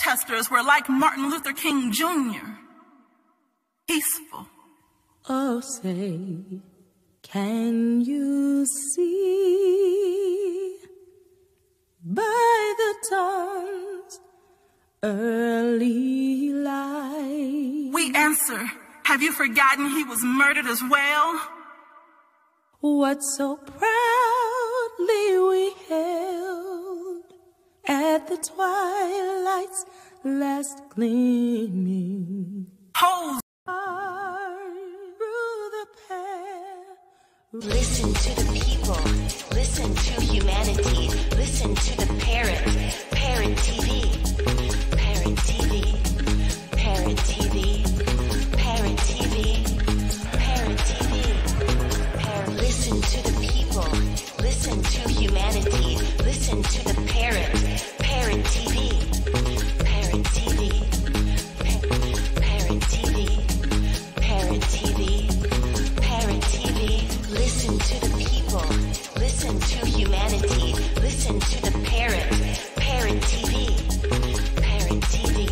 protesters were like Martin Luther King Jr., peaceful. Oh, say, can you see by the dawn's early light? We answer, have you forgotten he was murdered as well? What so proudly we held at the twilight's last gleaming. Hold. Through the pear. Listen to the people. Listen to humanity. Listen to the Parrot. Parrot TV. Parrot TV. Parrot TV. Parrot TV. Parrot TV. Parrot. Listen to the people. Listen to humanity. Listen to the Parrot. Parrot TV. Parrot TV. Parrot TV. Parrot TV. Parrot TV. Listen to the people. Listen to humanity. Listen to the Parrot. Parrot TV. Parrot TV.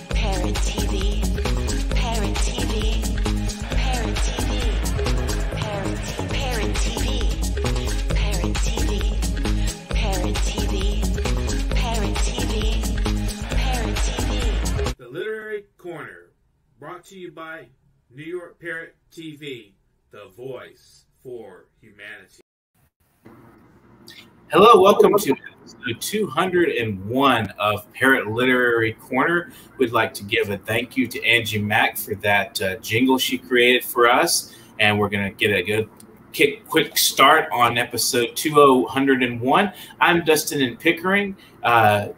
Parrot TV. Parrot TV. Parrot TV. Parrot TV. Parrot TV. Parrot TV. Parrot TV. Parrot TV. The Literary Corner, brought to you by New York Parrot TV, the voice for humanity. Hello, welcome to episode 201 of Parrot Literary Corner. We'd like to give a thank you to Angie Mack for that jingle she created for us, and we're going to get a good quick start on episode 201. I'm Dustin in Pickering. I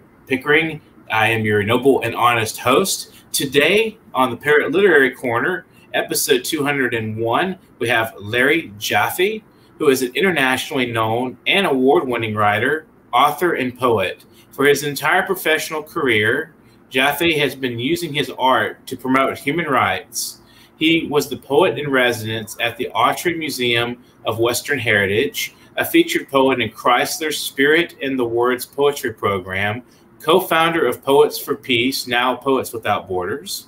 am your noble and honest host. Today on the Parrot Literary Corner, episode 201, we have Larry Jaffe, who is an internationally known and award-winning writer, author, and poet. For his entire professional career, Jaffe has been using his art to promote human rights. He was the poet in residence at the Autry Museum of Western Heritage, a featured poet in Chrysler's Spirit and the Words poetry program, co-founder of Poets for Peace, now Poets Without Borders,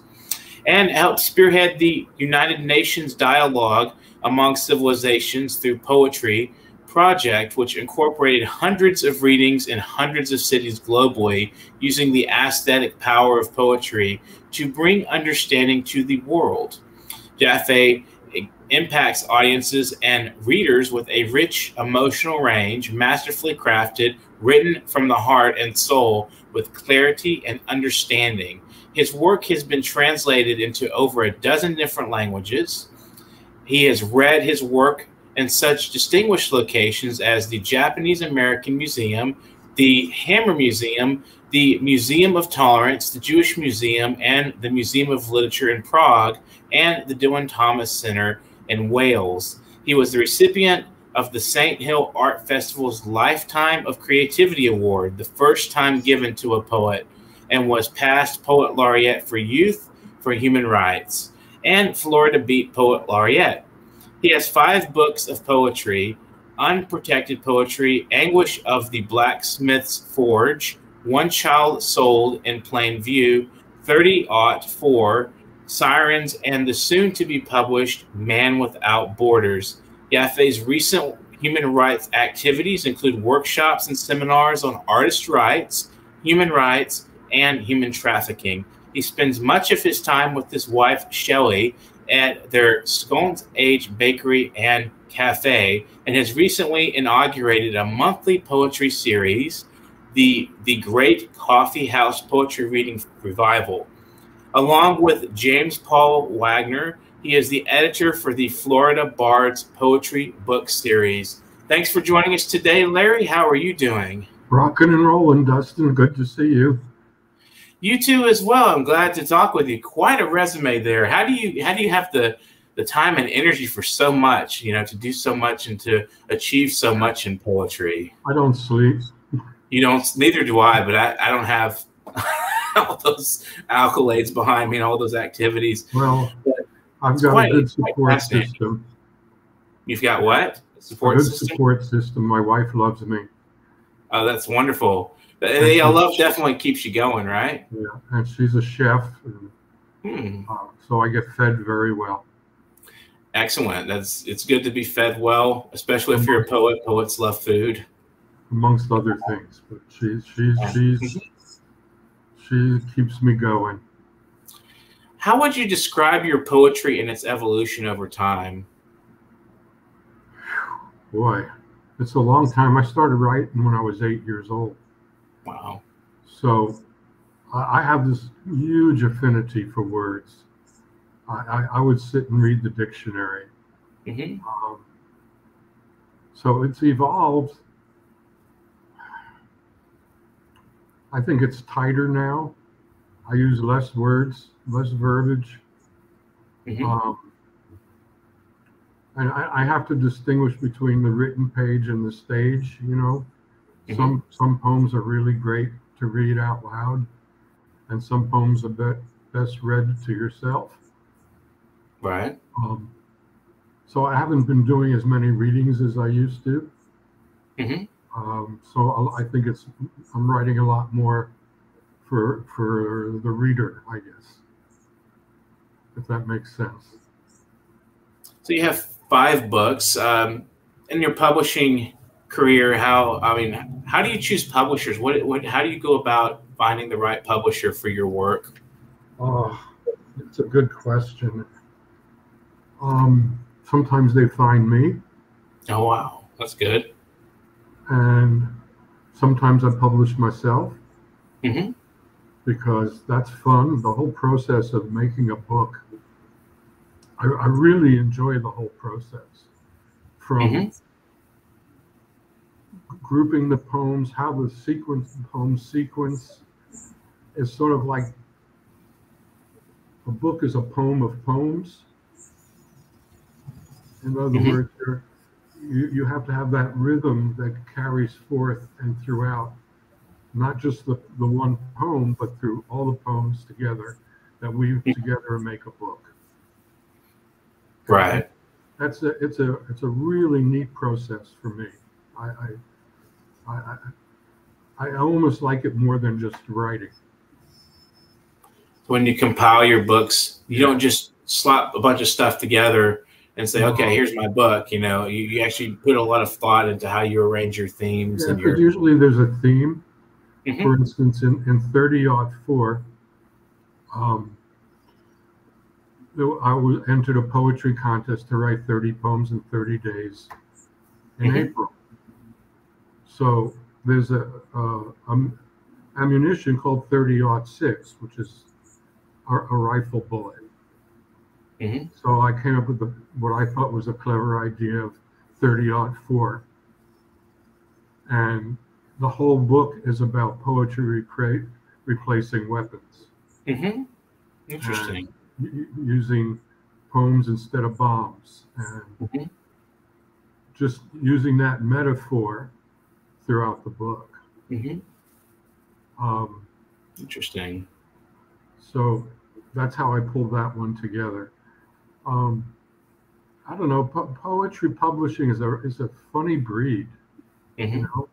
and helped spearhead the United Nations Dialogue Among Civilizations Through Poetry project, which incorporated hundreds of readings in hundreds of cities globally using the aesthetic power of poetry to bring understanding to the world. Jaffe impacts audiences and readers with a rich emotional range, masterfully crafted, written from the heart and soul with clarity and understanding. His work has been translated into over a dozen different languages. He has read his work in such distinguished locations as the Japanese American Museum, the Hammer Museum, the Museum of Tolerance, the Jewish Museum, and the Museum of Literature in Prague, and the Dylan Thomas Center in Wales. He was the recipient of the St. Hill Art Festival's Lifetime of Creativity Award, the first time given to a poet, and was past Poet Laureate for Youth for Human Rights, and Florida Beat Poet Laureate. He has 5 books of poetry: Unprotected Poetry, Anguish of the Blacksmith's Forge, One Child Sold in Plain View, 30-04, Sirens, and the soon-to-be-published Man Without Borders. Jaffe's recent human rights activities include workshops and seminars on artist rights, human rights, and human trafficking. He spends much of his time with his wife, Shelley, at their Scones Age Bakery and Cafe, and has recently inaugurated a monthly poetry series, the Great Coffee House Poetry Reading Revival. Along with James Paul Wagner, he is the editor for the Florida Bards Poetry Book Series. Thanks for joining us today, Larry. How are you doing? Rocking and rolling, Dustin. Good to see you. You too as well. I'm glad to talk with you. Quite a resume there. How do you have the time and energy for so much, to do so much and to achieve so much in poetry? I don't sleep. You don't, neither do I, but I don't have all those accolades behind me and all those activities. Well, I've got a good support system. You've got what? A good support system. My wife loves me. Oh, that's wonderful. Yeah, love definitely keeps you going, right? Yeah, and she's a chef, and, so I get fed very well. Excellent. It's good to be fed well, especially if you're a poet. Poets love food, amongst other things. But she keeps me going. How would you describe your poetry and its evolution over time? Boy, it's a long time. I started writing when I was 8 years old. Wow. So I have this huge affinity for words. I would sit and read the dictionary. So it's evolved. I think it's tighter now. I use less words, less verbiage. And I have to distinguish between the written page and the stage, you know. Some poems are really great to read out loud, and some poems are best read to yourself. Right. So I haven't been doing as many readings as I used to. So I think I'm writing a lot more for the reader, I guess, if that makes sense. So you have 5 books. In your publishing career, how do you choose publishers? How do you go about finding the right publisher for your work? Oh, it's a good question. Sometimes they find me. Oh, wow. That's good. And sometimes I publish myself. Because that's fun. The whole process of making a book, I really enjoy the whole process. From grouping the poems, how the poems sequence is sort of like a book is a poem of poems. In other words, you have to have that rhythm that carries forth and throughout, not just the one poem, but through all the poems together that weave together and make a book. Right. It's a really neat process for me. I almost like it more than just writing. When you compile your books, you don't just slap a bunch of stuff together and say, okay, here's my book. You know, you actually put a lot of thought into how you arrange your themes. Yeah, because usually there's a theme. For instance, in 30-04, I entered a poetry contest to write 30 poems in 30 days in April. So there's a ammunition called 30-06, which is a rifle bullet. So I came up with what I thought was a clever idea of 30-04. And the whole book is about poetry replacing weapons. Interesting. And using poems instead of bombs. And just using that metaphor throughout the book. Interesting. So that's how I pulled that one together. I don't know. Poetry publishing is a funny breed. You know,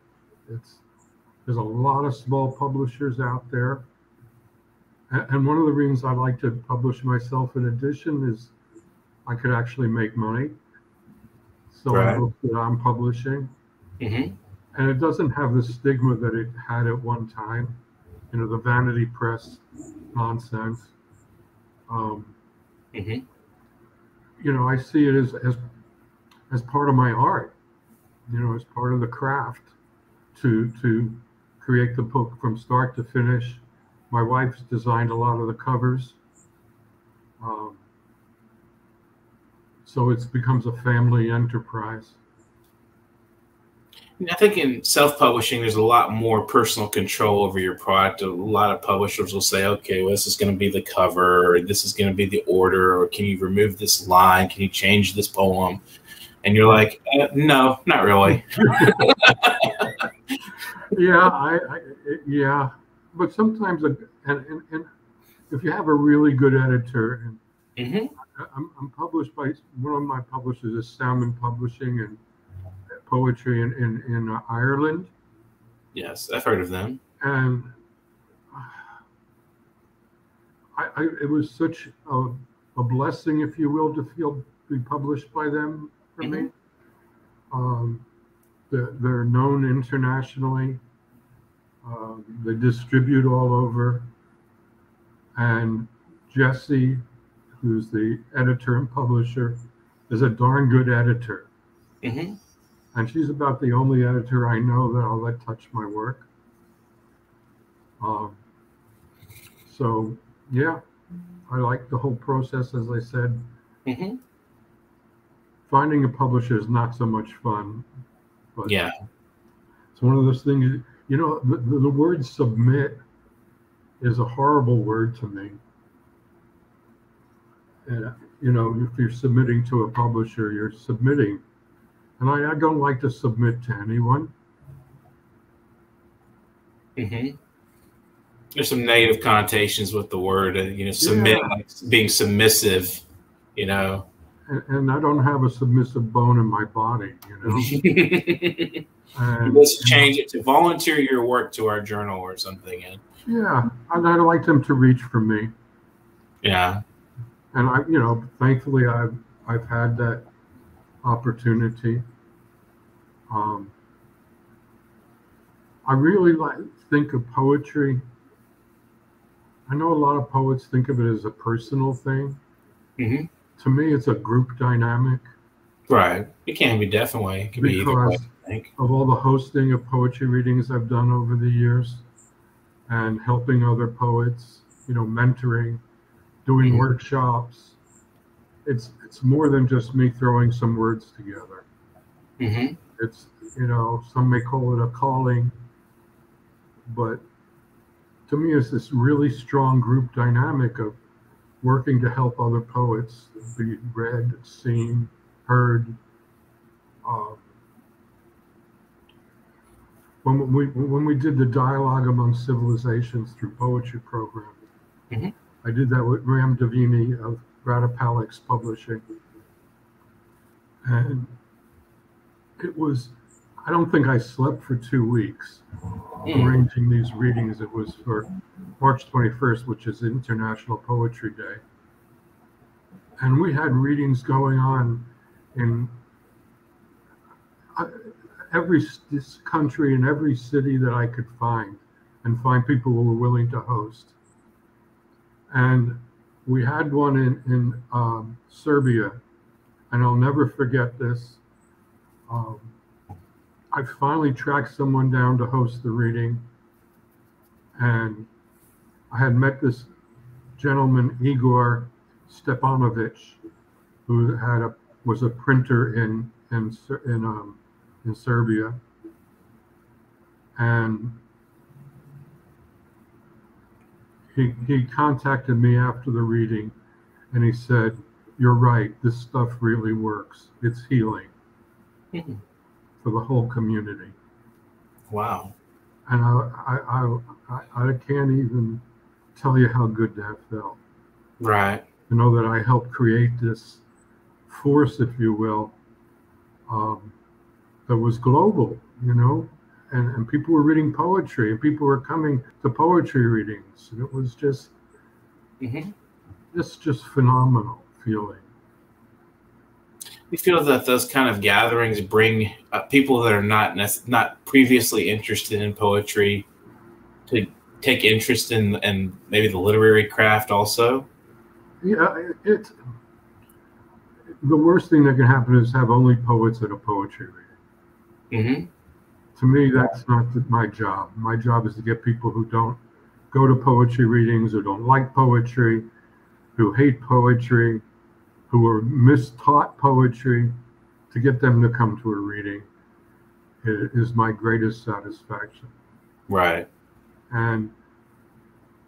there's a lot of small publishers out there, and one of the reasons I like to publish myself in addition is I could actually make money. So the book that I'm publishing, and it doesn't have the stigma that it had at one time. You know, the vanity press nonsense. You know, I see it as part of my art. You know, as part of the craft to create the book from start to finish. My wife's designed a lot of the covers. So it becomes a family enterprise. I think in self-publishing, there's a lot more personal control over your product. A lot of publishers will say, okay, well, this is going to be the cover, or this is going to be the order, or can you remove this line? Can you change this poem? And you're like, no, not really. Yeah, but sometimes, and if you have a really good editor, and I'm published by one of my publishers is Salmon Publishing and Poetry in Ireland. Yes, I've heard of them. And it was such a blessing, if you will, to be published by them for me. They're known internationally. They distribute all over. And Jesse, who's the editor and publisher, is a darn good editor. And she's about the only editor I know that I'll let touch my work. So, yeah, I like the whole process, as I said. Finding a publisher is not so much fun. But yeah. It's one of those things, you know, the word submit is a horrible word to me. And, you know, if you're submitting to a publisher, you're submitting. And I don't like to submit to anyone. There's some negative connotations with the word, you know, submit, like being submissive, you know. And I don't have a submissive bone in my body, you know. And, let's change it to volunteer your work to our journal or something. Yeah, and I'd like them to reach for me. Yeah. And I, you know, thankfully I've had that opportunity. I really think of poetry. I know a lot of poets think of it as a personal thing. To me, it's a group dynamic. Right. It can be, definitely. It can be either way, I think. Of all the hosting of poetry readings I've done over the years and helping other poets, you know, mentoring, doing workshops, it's more than just me throwing some words together. It's, you know, some may call it a calling, but to me it's this really strong group dynamic of working to help other poets be read, seen, heard. When we did the Dialogue Among Civilizations through poetry program, I did that with Ram Davini of Gratapalex Publishing. And it was, I don't think I slept for 2 weeks arranging these readings. It was for March 21st, which is International Poetry Day. And we had readings going on in every country and every city that I could find, and find people who were willing to host. And we had one in Serbia, and I'll never forget this. I finally tracked someone down to host the reading, and I had met this gentleman, Igor Stepanovich, who was a printer in Serbia, and he contacted me after the reading, and he said, "You're right. This stuff really works. It's healing for the whole community." Wow! And I can't even tell you how good that felt. Right. To know that I helped create this force, if you will, that was global, you know, and people were reading poetry, and people were coming to poetry readings, and it was just, just phenomenal feeling. We feel that those kind of gatherings bring people that are not previously interested in poetry to take interest in maybe the literary craft also. Yeah, the worst thing that can happen is have only poets at a poetry reading. To me, that's not my job. My job is to get people who don't go to poetry readings, who don't like poetry, who hate poetry, who are mistaught poetry, to get them to come to a reading. It is my greatest satisfaction. Right. And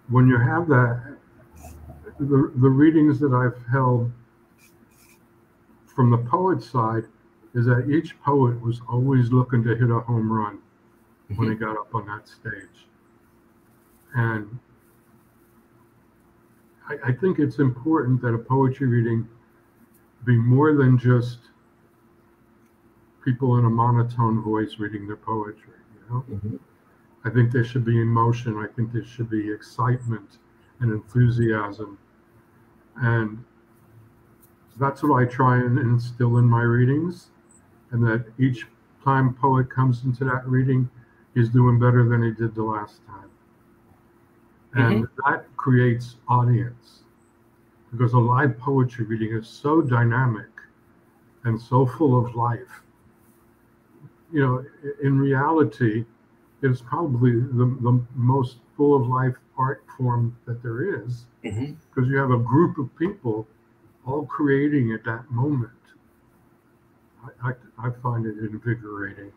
when you have that, the readings that I've held from the poet side is that each poet was always looking to hit a home run when he got up on that stage. And I think it's important that a poetry reading be more than just people in a monotone voice reading their poetry, you know? I think there should be emotion. I think there should be excitement and enthusiasm. And that's what I try and instill in my readings. And that each time poet comes into that reading, he's doing better than he did the last time. And that creates audience. Because a live poetry reading is so dynamic and so full of life. You know, in reality, it's probably the most full of life art form that there is, because you have a group of people all creating at that moment. I find it invigorating.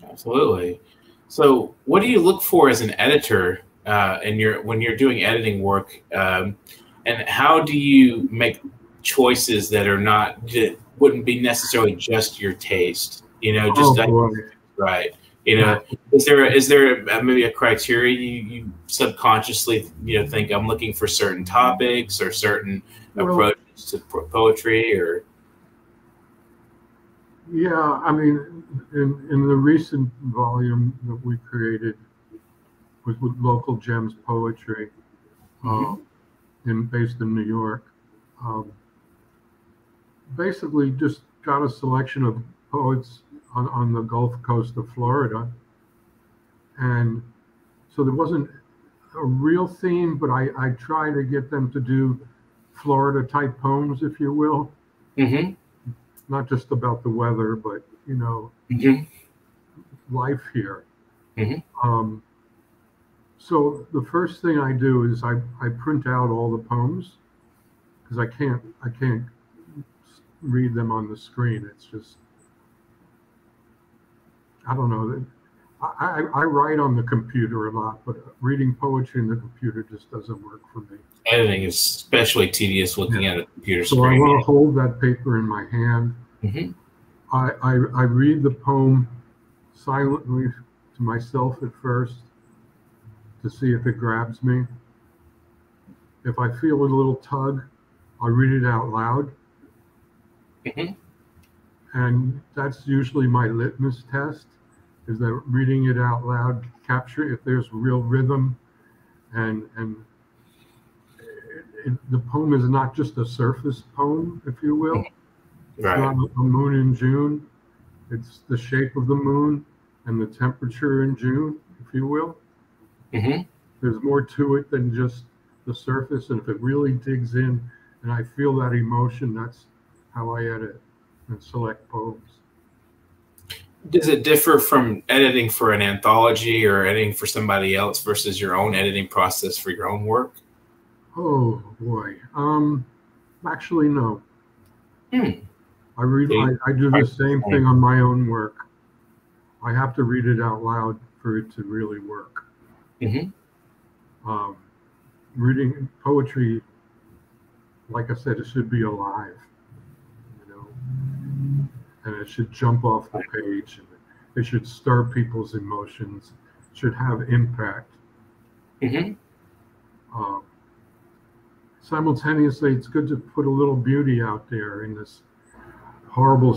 Absolutely. So, what do you look for as an editor when you're doing editing work, and how do you make choices that wouldn't be necessarily just your taste? You know, just right. You know, is there maybe a criteria you subconsciously think I'm looking for certain topics or certain approaches to poetry or? Yeah, I mean, in the recent volume that we created with Local Gems Poetry, based in New York, basically just got a selection of poets on the Gulf Coast of Florida. And so there wasn't a real theme, but I try to get them to do Florida type poems, if you will. Not just about the weather, but, life here. So the first thing I do is I print out all the poems, because I can't read them on the screen. It's just, I don't know. I write on the computer a lot, but reading poetry in the computer just doesn't work for me. Editing is especially tedious looking at a computer screen. So I want to hold that paper in my hand. I read the poem silently to myself at first to see if it grabs me. If I feel a little tug, I'll read it out loud. And that's usually my litmus test, is that reading it out loud capture if there's real rhythm, and the poem is not just a surface poem, if you will. It's not a moon in June. It's the shape of the moon and the temperature in June, if you will. There's more to it than just the surface, and if it really digs in and I feel that emotion, that's how I edit and select poems. Does it differ from editing for an anthology or editing for somebody else versus your own editing process for your own work? Oh boy, actually no. I do the same thing on my own work. I have to read it out loud for it to really work. Reading poetry, like I said, it should be alive, and it should jump off the page, and it should stir people's emotions. It should have impact. Simultaneously, it's good to put a little beauty out there in this horrible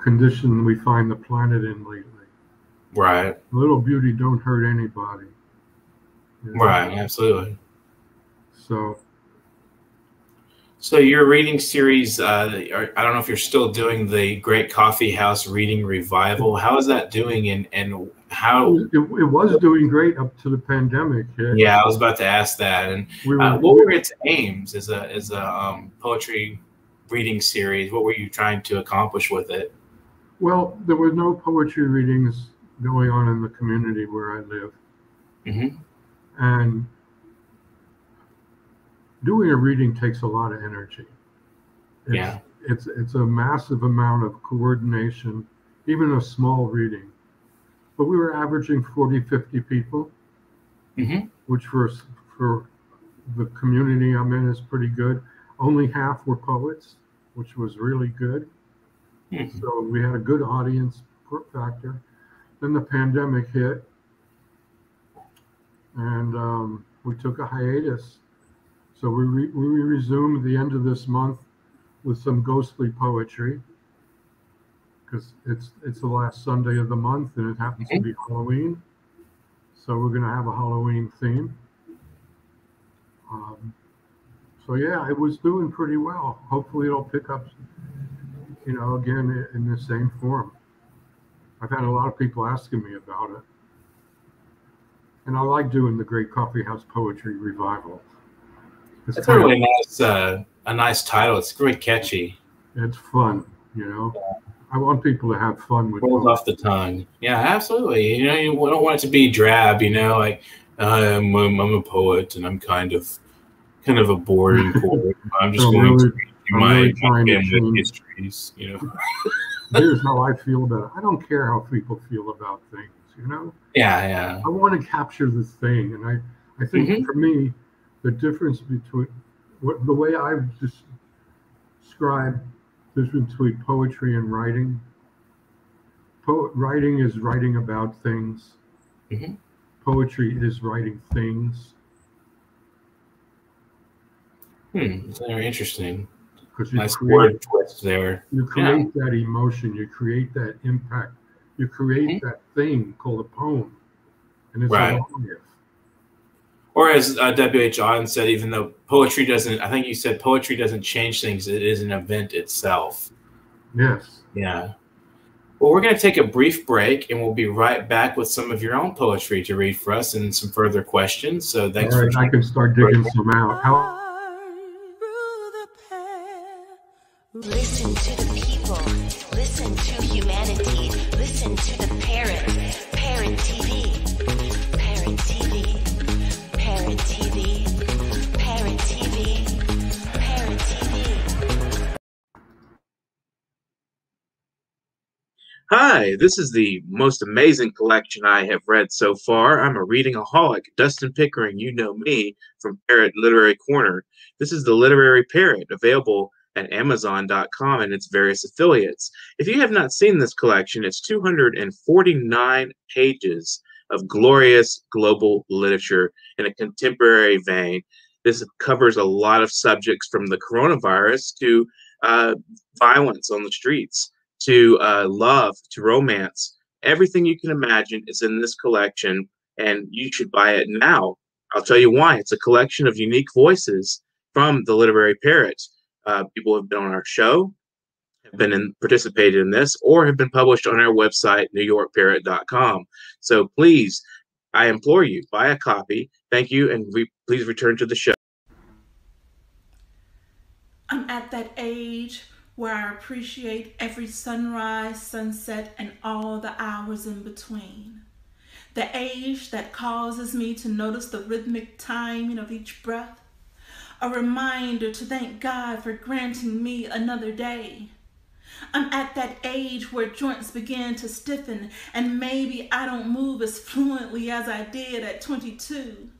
condition we find the planet in lately. Right. A little beauty don't hurt anybody. Right, absolutely. So your reading series, I don't know if you're still doing the Great Coffee House Reading Revival. How is that doing, and how? It was doing great up to the pandemic hit. Yeah, I was about to ask that. And what were its aims as a poetry reading series? What were you trying to accomplish with it? Well, there were no poetry readings going on in the community where I live. And doing a reading takes a lot of energy. It's a massive amount of coordination, even a small reading. But we were averaging 40, 50 people, which for the community I'm in is pretty good. Only half were poets, which was really good. So we had a good audience factor. Then the pandemic hit, and we took a hiatus. So we resumed at the end of this month with some ghostly poetry, because it's the last Sunday of the month and it happens to be Halloween. So we're going to have a Halloween theme. So yeah, it was doing pretty well. Hopefully it'll pick up, again in the same form. I've had a lot of people asking me about it. And I like doing the Great Coffee House Poetry Revival. It's a really nice title. It's very catchy. It's fun, I want people to have fun with it. Rolls off the tongue. Yeah, absolutely. You don't want it to be drab, like I'm a poet and I'm kind of a boring poet. I'm just going to read my family histories, Here's how I feel about it. I don't care how people feel about things, Yeah. I want to capture the thing. And I think for me, the difference between the way I've described the difference between poetry and writing. Writing is writing about things. Poetry is writing things. It's very interesting. Nice word twist there. You create that emotion. You create that impact. You create that thing called a poem. And it's alive. Or as W.H. Auden said, even though poetry doesn't, I think you said poetry doesn't change things, it is an event itself. Yes. Yeah. Well, we're going to take a brief break, and we'll be right back with some of your own poetry to read for us and some further questions. So thanks for I can start digging some out. Listen to the people. Listen to humanity. Listen to the Parrot. Parrot TV. Parrot TV. Parrot TV. Parrot TV. Parrot TV. Hi, this is the most amazing collection I have read so far. I'm a reading-aholic. Dustin Pickering, you know me from Parrot Literary Corner. This is the Literary Parrot, available at Amazon.com and its various affiliates. If you have not seen this collection, it's 249 pages of glorious global literature in a contemporary vein. This covers a lot of subjects from the coronavirus to violence on the streets, to love, to romance. Everything you can imagine is in this collection, and you should buy it now. I'll tell you why. It's a collection of unique voices from the Literary Parrot. People have been on our show, have participated in this, or have been published on our website, newyorkparrot.com. So please, I implore you, buy a copy. Thank you, and please return to the show. I'm at that age where I appreciate every sunrise, sunset, and all the hours in between. The age that causes me to notice the rhythmic timing of each breath. A reminder to thank God for granting me another day. I'm at that age where joints begin to stiffen, and maybe I don't move as fluently as I did at 22.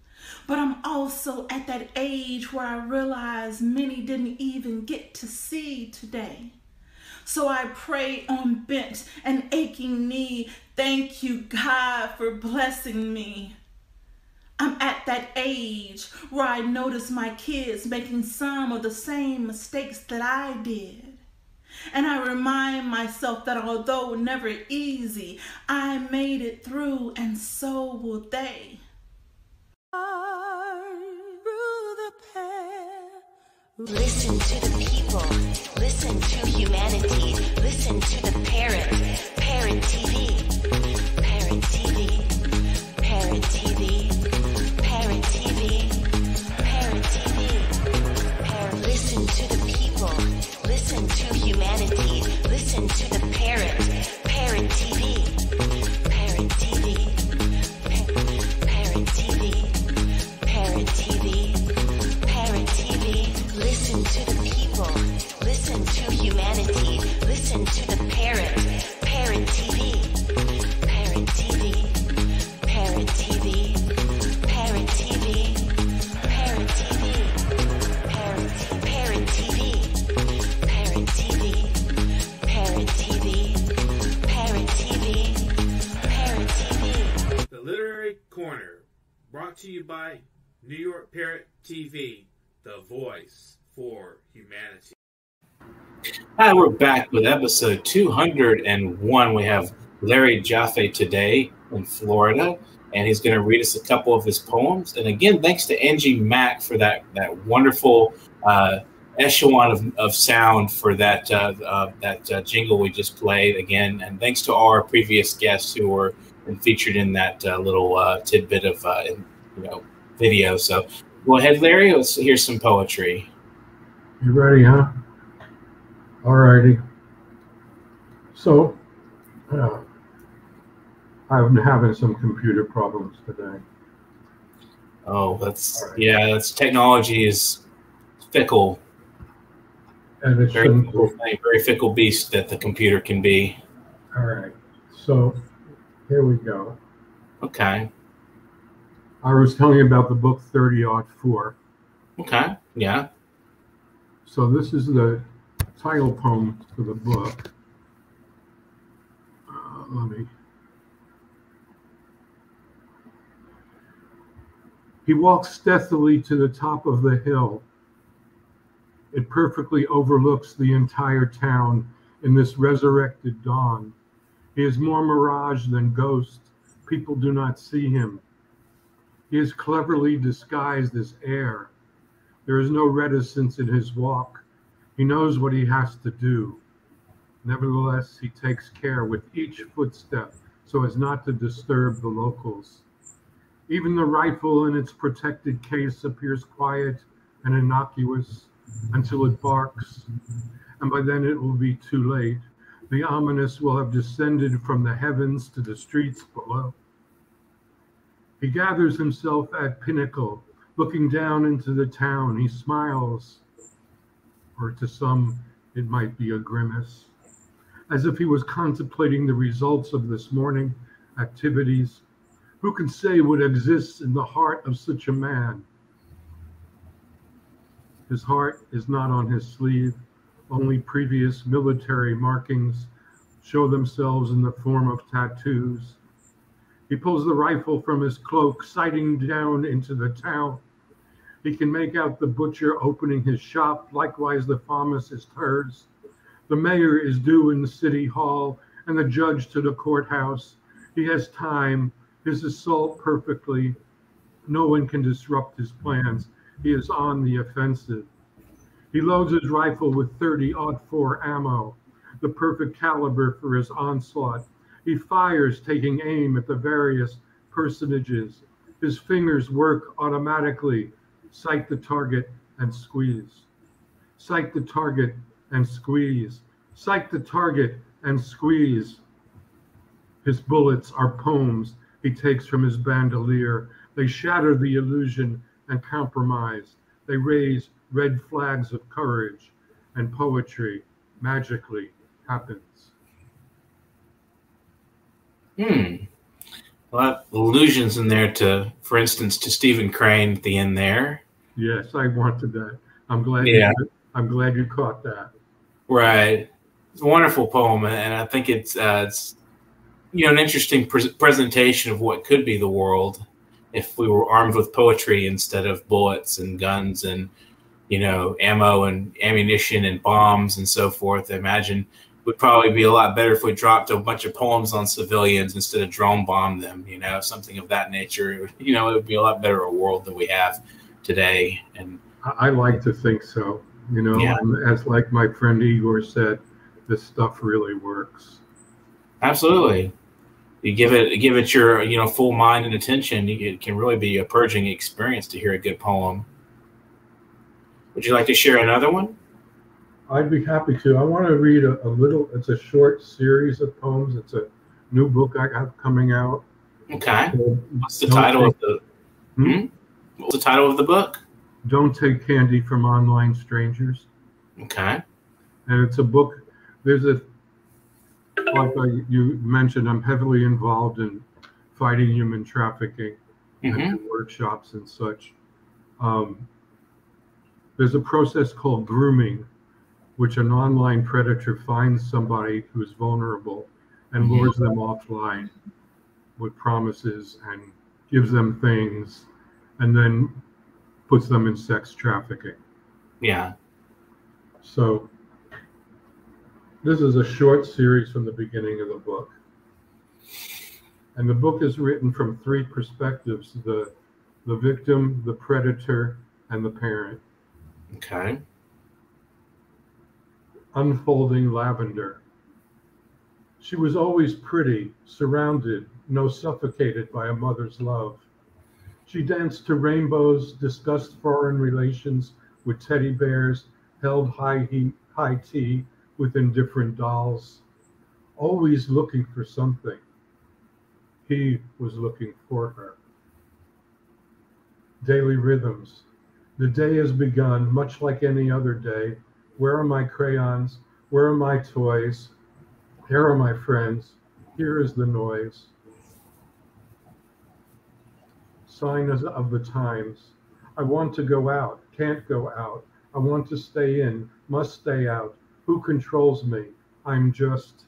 But I'm also at that age where I realize many didn't even get to see today. So I pray on bent and aching knee, thank you, God, for blessing me. I'm at that age where I notice my kids making some of the same mistakes that I did. And I remind myself that although never easy, I made it through, and so will they. Listen to the people. Listen to humanity. Listen to the Parrot. Parrot TV. Parrot TV. Parrot TV. Parrot TV. Parrot TV. Parrot. Listen to the people. Listen to humanity. Listen to the Parrot. Parrot TV. Parrot TV. Parrot TV. Parrot TV. Parrot TV. Listen to the people. Listen to humanity. Listen to the Parrot. Parrot TV. Parrot TV. Parrot TV. Parrot TV. Parrot TV. Parrot TV. Parrot TV. Parrot TV. Parrot TV. Parrot TV. The Literary Corner, brought to you by New York Parrot TV, the voice for humanity. Hi, we're back with episode 201. We have Larry Jaffe today in Florida. and he's going to read us a couple of his poems. And again, thanks to Angie Mack for that wonderful echelon of sound for that jingle we just played again. And thanks to our previous guests who were featured in that little tidbit of video. So go ahead, Larry. Let's hear some poetry. You ready, huh? All righty. So I've been having some computer problems today. Oh, that's technology is fickle. And it's very fickle beast that the computer can be. All right. So here we go. Okay. I was telling you about the book 30-04. Okay. Yeah. So this is the title poem for the book. He walks stealthily to the top of the hill. It perfectly overlooks the entire town in this resurrected dawn. He is more mirage than ghost. People do not see him. He is cleverly disguised as air. There is no reticence in his walk. He knows what he has to do. Nevertheless, he takes care with each footstep so as not to disturb the locals. Even the rifle in its protected case appears quiet and innocuous until it barks, and by then it will be too late. The ominous will have descended from the heavens to the streets below. He gathers himself at pinnacle, looking down into the town. He smiles, or to some it might be a grimace, as if he was contemplating the results of this morning activities. Who can say what exists in the heart of such a man? His heart is not on his sleeve. Only previous military markings show themselves in the form of tattoos. He pulls the rifle from his cloak, sighting down into the town. He can make out the butcher opening his shop, likewise the pharmacist hers. The mayor is due in the city hall, and the judge to the courthouse. He has time, his assault perfectly. No one can disrupt his plans. He is on the offensive. He loads his rifle with 30-04 ammo, the perfect caliber for his onslaught. He fires, taking aim at the various personages. His fingers work automatically. Sight the target and squeeze. Sight the target and squeeze. Sight the target and squeeze. His bullets are poems he takes from his bandolier. They shatter the illusion and compromise. They raise red flags of courage, and poetry magically happens. Well, allusions in there to, for instance, to Stephen Crane at the end there. Yes, I wanted that. I'm glad. Yeah. I'm glad you caught that. Right. It's a wonderful poem, and I think it's an interesting presentation of what could be the world if we were armed with poetry instead of bullets and guns and ammo and ammunition and bombs and so forth. I imagine it would probably be a lot better if we dropped a bunch of poems on civilians instead of drone bomb them, something of that nature. It would be a lot better a world than we have today. And I like to think so, Yeah. As like my friend Igor said, this stuff really works. Absolutely. You give it your full mind and attention. It can really be a purging experience to hear a good poem. Would you like to share another one? I'd be happy to. I want to read a little. It's a short series of poems. It's a new book I have coming out. Okay. What's the title of the? What's the title of the book? Don't Take Candy from Online Strangers. Okay. And it's a book. Like you mentioned, I'm heavily involved in fighting human trafficking and workshops and such. There's a process called grooming, which an online predator finds somebody who's vulnerable and lures them offline with promises and gives them things and then puts them in sex trafficking. Yeah. So this is a short series from the beginning of the book. And the book is written from three perspectives: the victim, the predator, and the parent. Okay. Unfolding Lavender. She was always pretty, surrounded, no suffocated by a mother's love. She danced to rainbows, discussed foreign relations with teddy bears, held high tea with indifferent dolls, always looking for something. He was looking for her. Daily rhythms. The day has begun, much like any other day. Where are my crayons? Where are my toys? Here are my friends. Here is the noise. Sign of the times. I want to go out, can't go out. I want to stay in, must stay out. Who controls me? I'm just.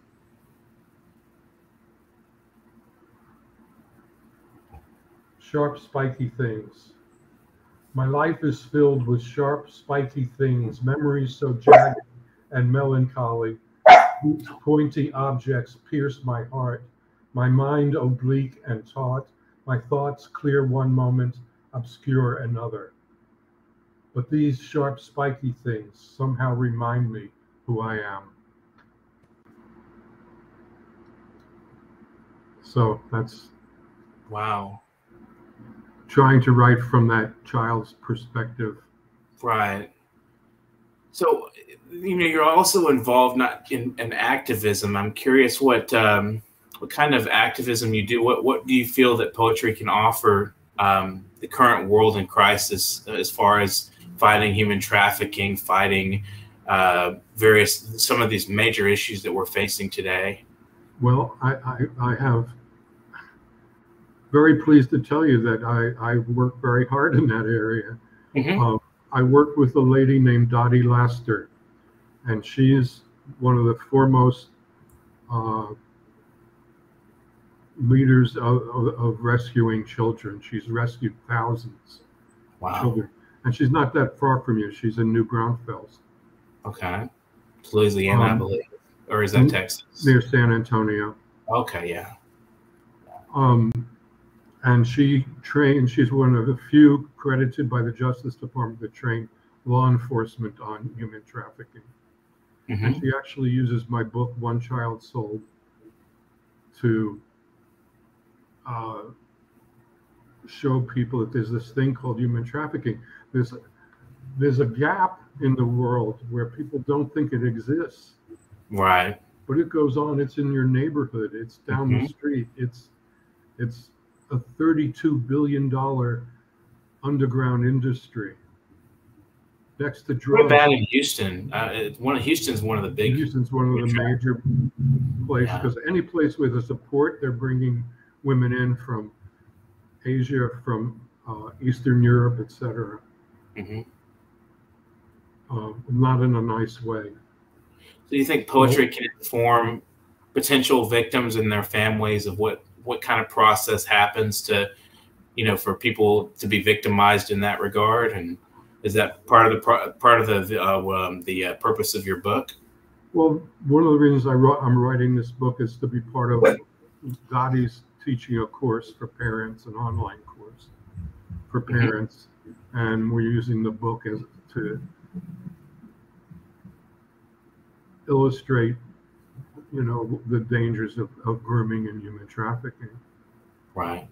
Sharp, spiky things. My life is filled with sharp, spiky things, memories so jagged and melancholy. Pointy objects pierce my heart, my mind oblique and taut, my thoughts clear one moment, obscure another. But these sharp, spiky things somehow remind me who I am. So that's Wow. trying to write from that child's perspective. Right. So, you're also involved not in activism. I'm curious what kind of activism you do. What do you feel that poetry can offer the current world in crisis as far as fighting human trafficking, fighting some of these major issues that we're facing today? Well, I have very pleased to tell you that I work very hard in that area. Mm-hmm. I work with a lady named Dottie Laster, and she is one of the foremost leaders of rescuing children. She's rescued thousands of children, and she's not that far from you. She's in New Braunfels. Okay. It's Louisiana, I believe. Or is that Texas? Near San Antonio. Okay, yeah. And she's one of the few credited by the Justice Department that train law enforcement on human trafficking. Mm-hmm. And she actually uses my book, One Child Sold, to show people that there's this thing called human trafficking. There's a gap in the world where people don't think it exists. Right. But it goes on. It's in your neighborhood. It's down the street. It's a $32 billion underground industry next to drugs. What about in Houston? Houston's one of the big. Houston's one of the major places, because any place with a support, they're bringing women in from Asia, from Eastern Europe, etc. Mm-hmm. Not in a nice way. So you think poetry can inform potential victims and their families of what kind of process happens to, for people to be victimized in that regard? And is that part of the purpose of your book? Well, one of the reasons I'm writing this book is to be part of Dottie's teaching a course for parents, an online course for parents, and we're using the book to illustrate the dangers of grooming and human trafficking. Right.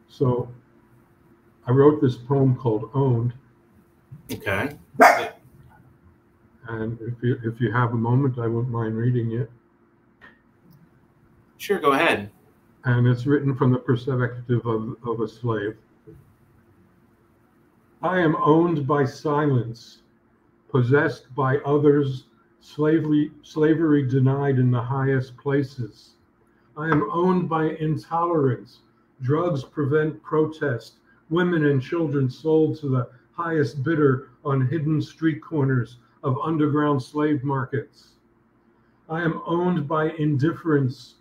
So I wrote this poem called Owned. Okay. And if you have a moment, I wouldn't mind reading it. Sure, go ahead. And it's written from the perspective of a slave. I am owned by silence, possessed by others, slavery denied in the highest places. I am owned by intolerance. Drugs prevent protest. Women and children sold to the highest bidder on hidden street corners of underground slave markets. I am owned by indifference.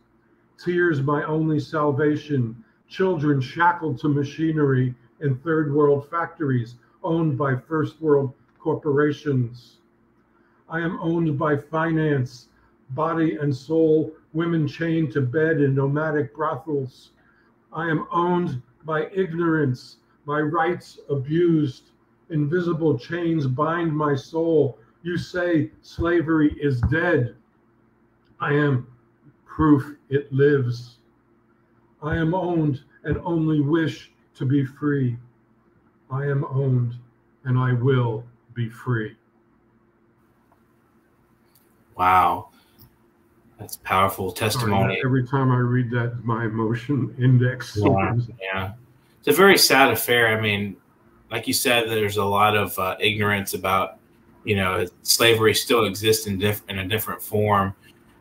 Tears my only salvation. Children shackled to machinery in third world factories owned by first world corporations. I am owned by finance, body and soul women chained to bed in nomadic brothels. I am owned by ignorance, my rights abused. Invisible chains bind my soul. You say slavery is dead. I am proof it lives. I am owned and only wish to be free. I am owned and I will be free. Wow. That's powerful testimony. Sorry, every time I read that, my emotion index soars. Yeah. It's a very sad affair. I mean, like you said, there's a lot of ignorance about, slavery still exists in a different form.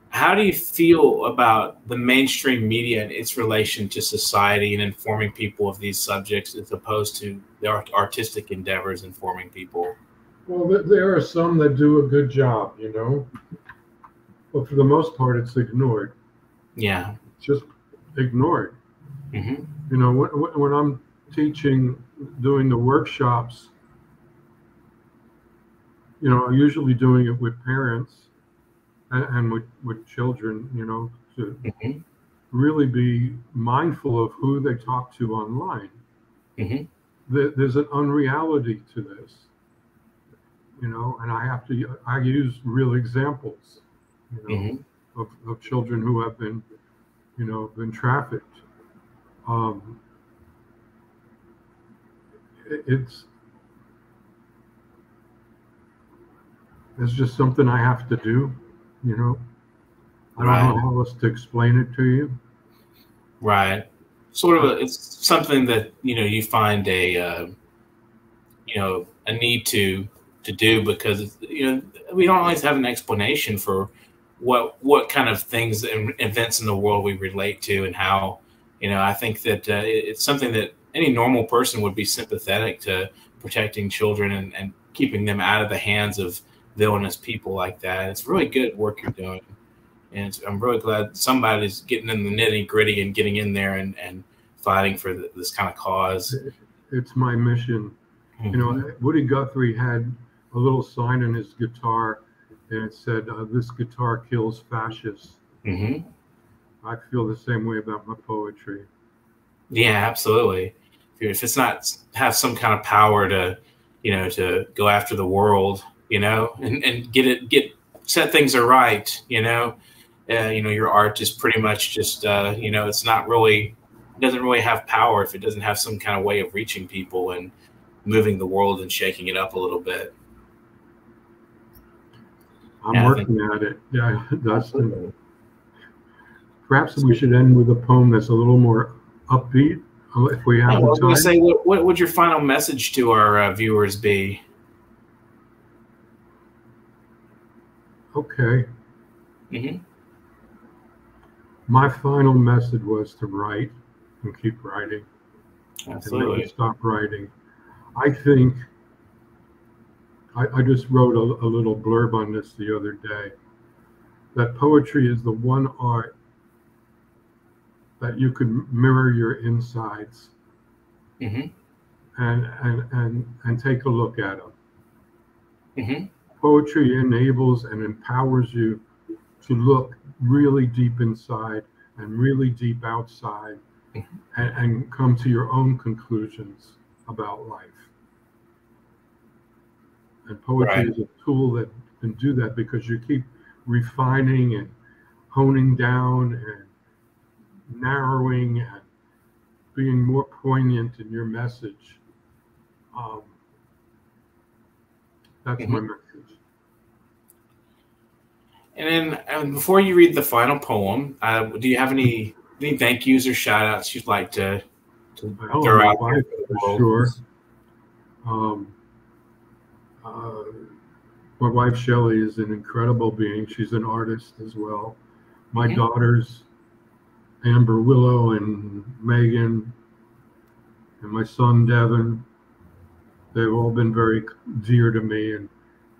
How do you feel about the mainstream media and its relation to society and informing people of these subjects as opposed to the artistic endeavors informing people? Well, there are some that do a good job, but for the most part, it's ignored. Yeah. Just ignored. Mm-hmm. When I'm teaching, doing the workshops, I'm usually doing it with parents and with children, to mm-hmm. really be mindful of who they talk to online. Mm-hmm. There's an unreality to this, and I use real examples, mm-hmm. of children who have been, been trafficked. It's just something I have to do, I don't know how else to explain it to you. Right. Sort of it's something that, you find a need to do because, we don't always have an explanation for what kind of things and events in the world we relate to and how, I think that it's something that any normal person would be sympathetic to protecting children and keeping them out of the hands of villainous people like that. It's really good work you're doing. And I'm really glad somebody's getting in the nitty gritty and getting in there and fighting for this kind of cause. It's my mission. Mm-hmm. Woody Guthrie had a little sign on his guitar and it said, "This guitar kills fascists." Mm-hmm. I feel the same way about my poetry. Yeah, absolutely. If it's not have some kind of power to, to go after the world, and get set things right, your art is pretty much just, it's not really, it doesn't really have power if it doesn't have some kind of way of reaching people and moving the world and shaking it up a little bit. I'm working at it. Yeah, Dustin. Perhaps we should end with a poem that's a little more upbeat, if we have the time. I was going to say, what would your final message to our viewers be? Okay. Mm-hmm. My final message was to write and keep writing. Absolutely. And never stop writing. I think I just wrote a little blurb on this the other day, that poetry is the one art that you could mirror your insides, mm-hmm. and take a look at them. Mm-hmm. Poetry enables and empowers you to look really deep inside and really deep outside, mm-hmm. and come to your own conclusions about life. And poetry is a tool that can do that because you keep refining and honing down and narrowing and being more poignant in your message. That's mm-hmm. my message. And then before you read the final poem, do you have any thank yous or shout outs you'd like to throw out there for the world? Sure. My wife Shelley is an incredible being. She's an artist as well. My mm-hmm. daughters, Amber, Willow, and Megan, and my son Devin, they've all been very dear to me and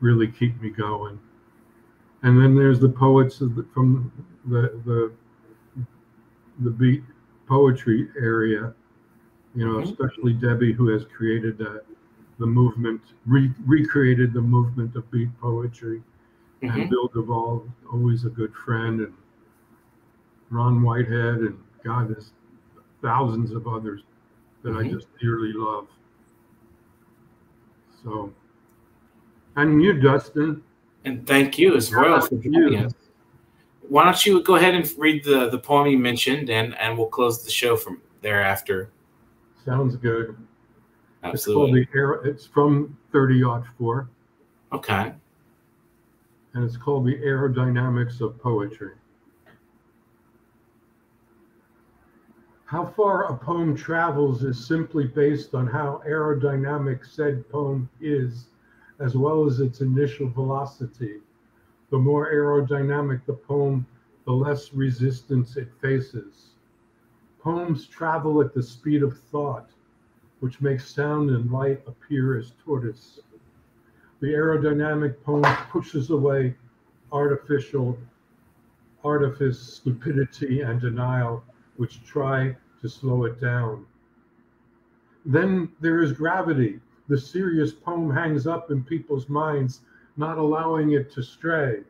really keep me going. And then there's the poets from the beat poetry area, mm-hmm. especially Debbie, who has created the movement, recreated the movement of beat poetry, mm-hmm. and Bill Duvall, always a good friend, Ron Whitehead, and God, there's thousands of others that I just dearly love. So, and you, Dustin. And thank you as well for joining us. Why don't you go ahead and read the poem you mentioned, and we'll close the show from thereafter. Sounds good. Absolutely. It's from 30-04. Okay. And it's called The Aerodynamics of Poetry. How far a poem travels is simply based on how aerodynamic said poem is, as well as its initial velocity. The more aerodynamic the poem, the less resistance it faces. Poems travel at the speed of thought, which makes sound and light appear as tortoise. The aerodynamic poem pushes away artifice, stupidity, and denial, which try to slow it down. Then there is gravity. The serious poem hangs up in people's minds, not allowing it to stray.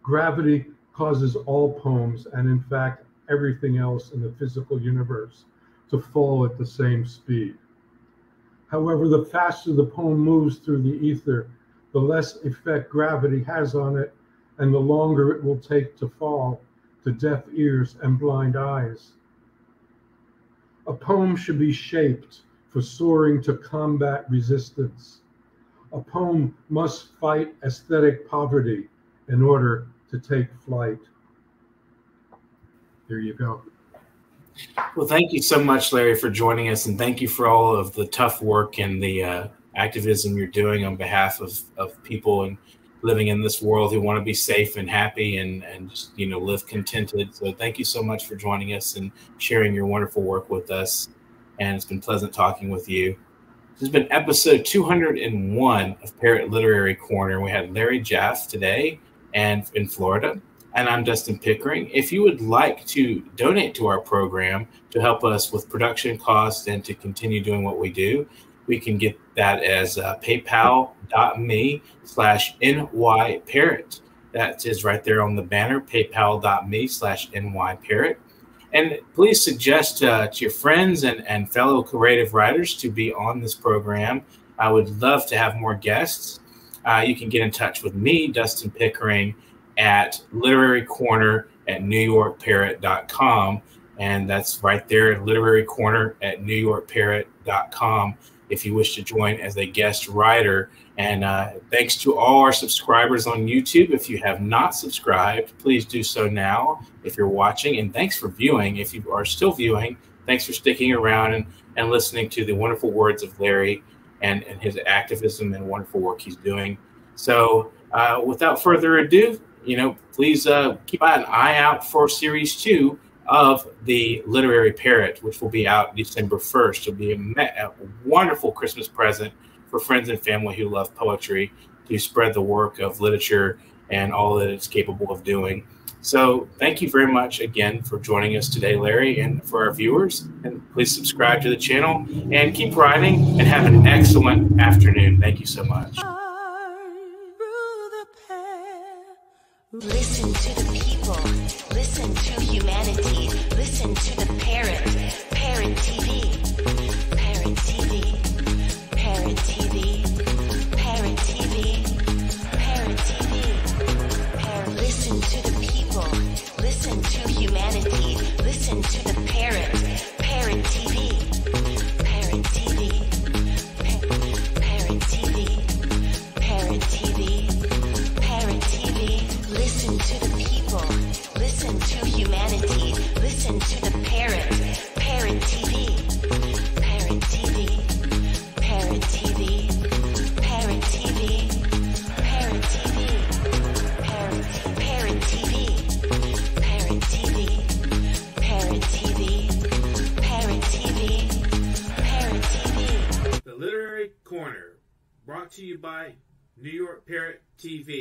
Gravity causes all poems, and in fact, everything else in the physical universe, to fall at the same speed. However, the faster the poem moves through the ether, the less effect gravity has on it, and the longer it will take to fall to deaf ears and blind eyes. A poem should be shaped for soaring to combat resistance. A poem must fight aesthetic poverty in order to take flight. There you go. Well, thank you so much, Larry, for joining us, and thank you for all of the tough work and the activism you're doing on behalf of people and living in this world who want to be safe and happy and just, live contented. So thank you so much for joining us and sharing your wonderful work with us. And it's been pleasant talking with you. This has been episode 201 of Parrot Literary Corner. We had Larry Jaffe today and in Florida. And I'm Dustin Pickering. If you would like to donate to our program to help us with production costs and to continue doing what we do, we can get that as paypal.me/nyparrot. That is right there on the banner, paypal.me/nyparrot. And please suggest to your friends and fellow creative writers to be on this program. I would love to have more guests. You can get in touch with me, Dustin Pickering, at literary-corner@newyorkparrot.com. And that's right there, literary-corner@newyorkparrot.com, if you wish to join as a guest writer. And thanks to all our subscribers on YouTube. If you have not subscribed, please do so now if you're watching. And thanks for viewing. If you are still viewing, thanks for sticking around and listening to the wonderful words of Larry and his activism and wonderful work he's doing. So without further ado, please keep an eye out for Series 2 of the Literary Parrot, which will be out December 1st. It'll be a wonderful Christmas present for friends and family who love poetry, to spread the work of literature and all that it's capable of doing. So thank you very much again for joining us today, Larry, and for our viewers. And please subscribe to the channel and keep writing and have an excellent afternoon. Thank you so much. Listen to the people. Listen to humanity. Listen to the parrot. Parrot TV. Parrot TV. Parrot TV. Parrot TV. Parrot TV. Parrot. Listen to the people. Listen to humanity. Listen to the parrot. Parrot TV. Parrot TV. Parrot TV. Parrot TV. Parrot TV. Listen to the people. Listen to humanity. Listen to the parrot. Parrot TV. Parrot TV. Parrot TV. Parrot TV. Parrot TV. Parrot TV. Parrot TV. Parrot TV. Parrot TV. Parrot TV. The Literary Corner, brought to you by New York Parrot TV.